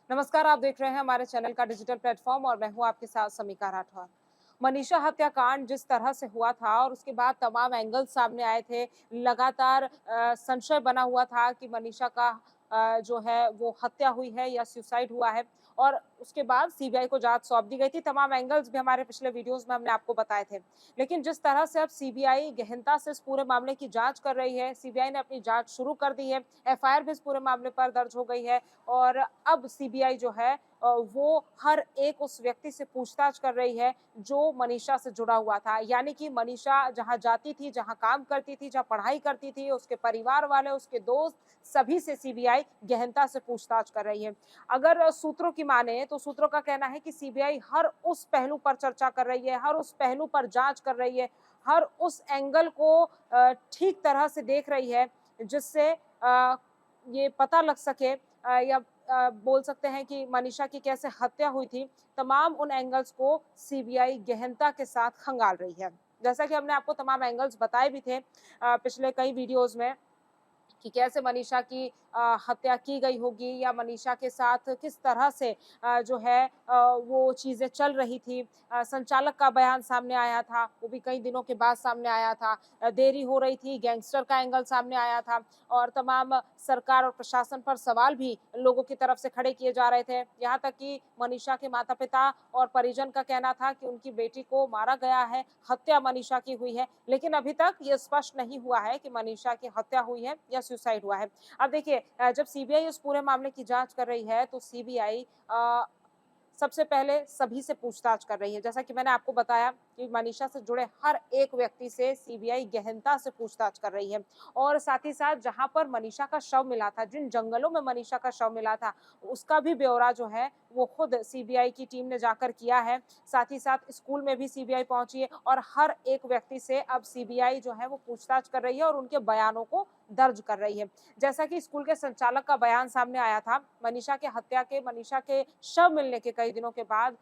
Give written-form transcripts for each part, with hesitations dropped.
नमस्कार, आप देख रहे हैं हमारे चैनल का डिजिटल प्लेटफॉर्म और मैं हूं आपके साथ समीका राठौर। मनीषा हत्याकांड जिस तरह से हुआ था और उसके बाद तमाम एंगल सामने आए थे, लगातार संशय बना हुआ था कि मनीषा का जो है वो हत्या हुई है या सुसाइड हुआ है और उसके बाद सीबीआई को जांच सौंप दी गई थी। तमाम एंगल्स भी हमारे पिछले वीडियोस में हमने आपको बताए थे। लेकिन जिस तरह से अब सीबीआई गहनता से इस पूरे मामले की जांच कर रही है, सीबीआई ने अपनी जांच शुरू कर दी है, एफआईआर भी इस पूरे मामले पर दर्ज हो गई है और अब सीबीआई जो है वो हर एक उस व्यक्ति से पूछताछ कर रही है जो मनीषा से जुड़ा हुआ था। यानी कि मनीषा जहाँ जाती थी, जहाँ काम करती थी, जहाँ पढ़ाई करती थी, उसके परिवार वाले, उसके दोस्त, सभी से सीबीआई गहनता से पूछताछ कर रही है। अगर सूत्रों की माने तो सूत्रों का कहना है कि सीबीआई हर उस पहलू पर चर्चा कर रही है, हर उस पहलू पर जांच कर रही है, हर उस एंगल को ठीक तरह से देख रही है जिससे ये पता लग सके या बोल सकते हैं कि मनीषा की कैसे हत्या हुई थी, तमाम उन एंगल्स को सीबीआई गहनता के साथ खंगाल रही है। जैसा कि हमने आपको तमाम एंगल्स बताए भी थे पिछले कई वीडियोज़ में कि कैसे मनीषा की हत्या की गई होगी या मनीषा के साथ किस तरह से जो है वो चीज़ें चल रही थी। संचालक का बयान सामने आया था, वो भी कई दिनों के बाद सामने आया था। देरी हो रही थी, गैंगस्टर का एंगल सामने आया था और तमाम सरकार और प्रशासन पर सवाल भी लोगों की तरफ से खड़े किए जा रहे थे। यहाँ तक कि मनीषा के माता-पिता और परिजन का कहना था कि उनकी बेटी को मारा गया है, हत्या मनीषा की हुई है। लेकिन अभी तक ये स्पष्ट नहीं हुआ है कि मनीषा की हत्या हुई है या सुसाइड हुआ है। अब देखिए जब सीबीआई उस पूरे मामले की जाँच कर रही है तो सीबीआई सबसे पहले सभी से पूछताछ कर रही है। जैसा कि मैंने आपको बताया कि मनीषा से जुड़े हर एक व्यक्ति से सीबीआई गहनता से पूछताछ कर रही है और साथ ही साथ जहाँ पर मनीषा का शव मिला था, जिन जंगलों में मनीषा का शव मिला था, उसका भी ब्यौरा जो है वो खुद सीबीआई की टीम ने जाकर किया है। साथ ही साथ स्कूल में भी सीबीआई पहुंची है और हर एक व्यक्ति से अब सीबीआई जो है वो पूछताछ कर रही है और उनके बयानों को दर्ज कर रही है। जैसा कि स्कूल के संचालक का बयान सामने आया था, मनीषा के शव मिलने के कई दिनों के बाद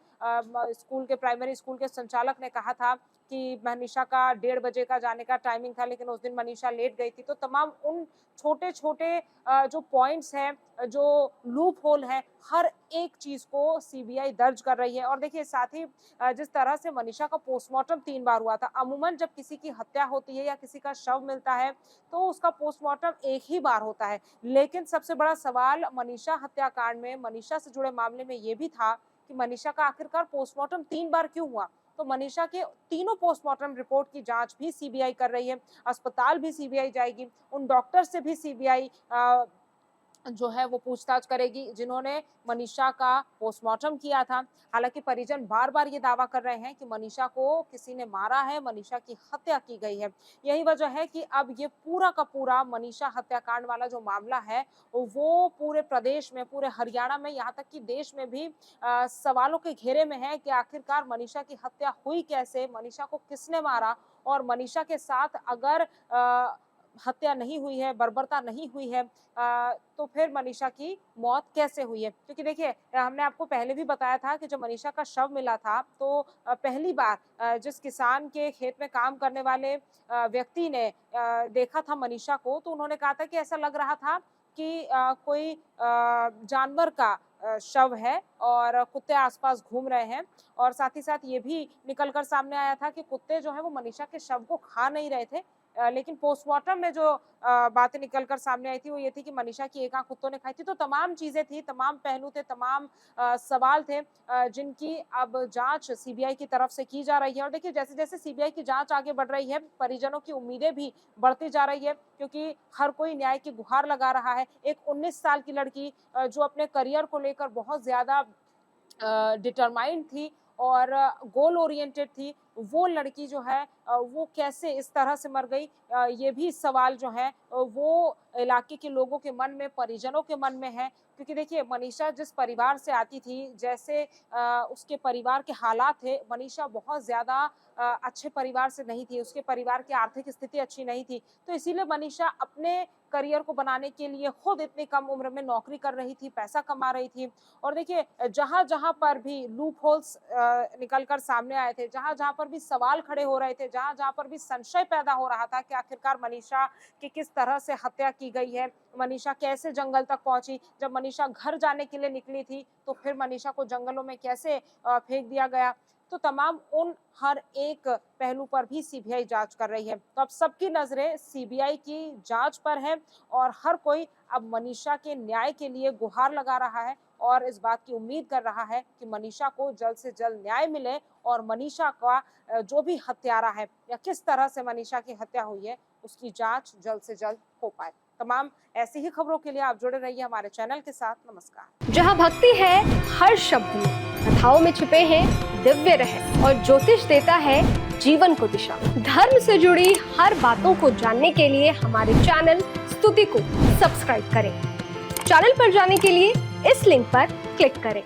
स्कूल के प्राइमरी स्कूल के संचालक ने कहा था कि मनीषा का 1:30 बजे का जाने का टाइमिंग था, लेकिन उस दिन मनीषा लेट गई थी। तो तमाम उन छोटे-छोटे जो पॉइंट्स हैं, जो लूप होल है, हर एक चीज़ को सीबीआई दर्ज कर रही है और देखिए साथ ही जिस तरह से मनीषा का पोस्टमार्टम 3 बार हुआ था। अमूमन जब किसी की हत्या होती है या किसी का शव मिलता है, तो उसका पोस्टमार्टम एक ही बार होता है। लेकिन सबसे बड़ा सवाल मनीषा हत्याकांड में, मनीषा से जुड़े मामले में ये भी था कि मनीषा का आखिरकार पोस्टमार्टम 3 बार क्यों हुआ? तो मनीषा के तीनों पोस्टमार्टम रिपोर्ट की जाँच भी सीबीआई कर रही है। अस्पताल भी सीबीआई जाएगी, उन डॉक्टर से भी सीबीआई जो है वो पूछताछ करेगी जिन्होंने मनीषा का पोस्टमार्टम किया था। हालाँकि परिजन बार-बार ये दावा कर रहे हैं कि मनीषा को किसी ने मारा है, मनीषा की हत्या की गई है। यही वजह है कि अब ये पूरा का पूरा मनीषा हत्याकांड वाला जो मामला है, वो पूरे प्रदेश में, पूरे हरियाणा में, यहाँ तक कि देश में भी सवालों के घेरे में है कि आखिरकार मनीषा की हत्या हुई कैसे? मनीषा को किसने मारा? और मनीषा के साथ अगर हत्या नहीं हुई है, बर्बरता नहीं हुई है तो फिर मनीषा की मौत कैसे हुई है? क्योंकि देखिए हमने आपको पहले भी बताया था कि जब मनीषा का शव मिला था तो पहली बार जिस किसान के खेत में काम करने वाले व्यक्ति ने देखा था मनीषा को तो उन्होंने कहा था कि ऐसा लग रहा था कि कोई जानवर का शव है और कुत्ते आस-पास घूम रहे हैं और साथ ही साथ ये भी निकल कर सामने आया था कि कुत्ते जो हैं वो मनीषा के शव को खा नहीं रहे थे लेकिन पोस्टमार्टम में जो बातें निकल कर सामने आई थी वो ये थी कि मनीषा की एक आँख कुत्तों ने खाई थी। तो तमाम चीज़ें थी, तमाम पहलू थे, तमाम सवाल थे जिनकी अब जाँच सीबीआई की तरफ से की जा रही है और देखिए जैसे-जैसे सीबीआई की जाँच आगे बढ़ रही है, परिजनों की उम्मीदें भी बढ़ती जा रही है क्योंकि हर कोई न्याय की गुहार लगा रहा है। एक 19 साल की लड़की जो अपने करियर को लेकर बहुत ज़्यादा डिटरमाइंड थी और गोल ओरिएंटेड थी, वो लड़की जो है वो कैसे इस तरह से मर गई ये भी सवाल जो है वो इलाके के लोगों के मन में, परिजनों के मन में है। क्योंकि देखिए मनीषा जिस परिवार से आती थी, जैसे उसके परिवार के हालात थे, मनीषा बहुत ज़्यादा अच्छे परिवार से नहीं थी, उसके परिवार की आर्थिक स्थिति अच्छी नहीं थी। तो इसीलिए मनीषा अपने करियर को बनाने के लिए खुद इतनी कम उम्र में नौकरी कर रही थी, पैसा कमा रही थी। और देखिए जहाँ-जहाँ पर भी लूप होल्स निकल कर सामने आए थे, जहाँ-जहाँ पर भी सवाल खड़े हो रहे थे, जहाँ-जहाँ पर भी संशय पैदा हो रहा था कि आखिरकार मनीषा की किस तरह से हत्या की गई है, मनीषा कैसे जंगल तक पहुँची, जब मनीषा घर जाने के लिए निकली थी, तो फिर मनीषा को जंगलों में कैसे फेंक दिया गया। तो तमाम उन हर एक पहलू पर भी सीबीआई जांच कर रही है। तो अब सबकी नजरें सीबीआई की जांच पर है और हर कोई अब मनीषा के न्याय के लिए गुहार लगा रहा है और इस बात की उम्मीद कर रहा है कि मनीषा को जल्द से जल्द न्याय मिले और मनीषा का जो भी हत्यारा है या किस तरह से मनीषा की हत्या हुई है उसकी जांच जल्द से जल्द हो पाए। तमाम ऐसी ही खबरों के लिए आप जुड़े रहिए हमारे चैनल के साथ। नमस्कार। जहां भक्ति है हर शब्द में, कथाओं में छिपे हैं दिव्य रहस्य और ज्योतिष देता है जीवन को दिशा। धर्म से जुड़ी हर बातों को जानने के लिए हमारे चैनल स्तुति को सब्सक्राइब करें। चैनल पर जाने के लिए इस लिंक पर क्लिक करें।